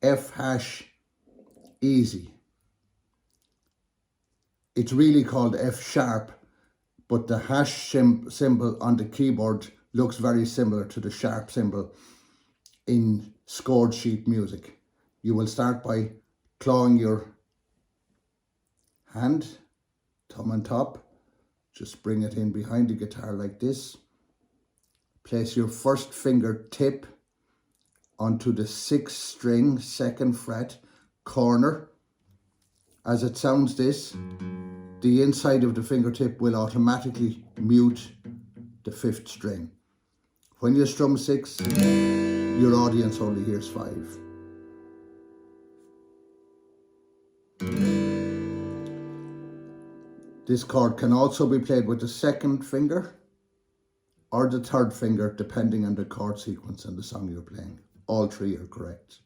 F hash, easy. It's really called F sharp, but the hash symbol on the keyboard looks very similar to the sharp symbol in scored sheet music. You will start by clawing your hand, thumb on top, just bring it in behind the guitar like this. Place your first finger tip onto the 6th string, 2nd fret, corner. As it sounds this, the inside of the fingertip will automatically mute the 5th string. When you strum 6, your audience only hears 5. This chord can also be played with the 2nd finger or the 3rd finger, depending on the chord sequence and the song you're playing. All 3 are correct.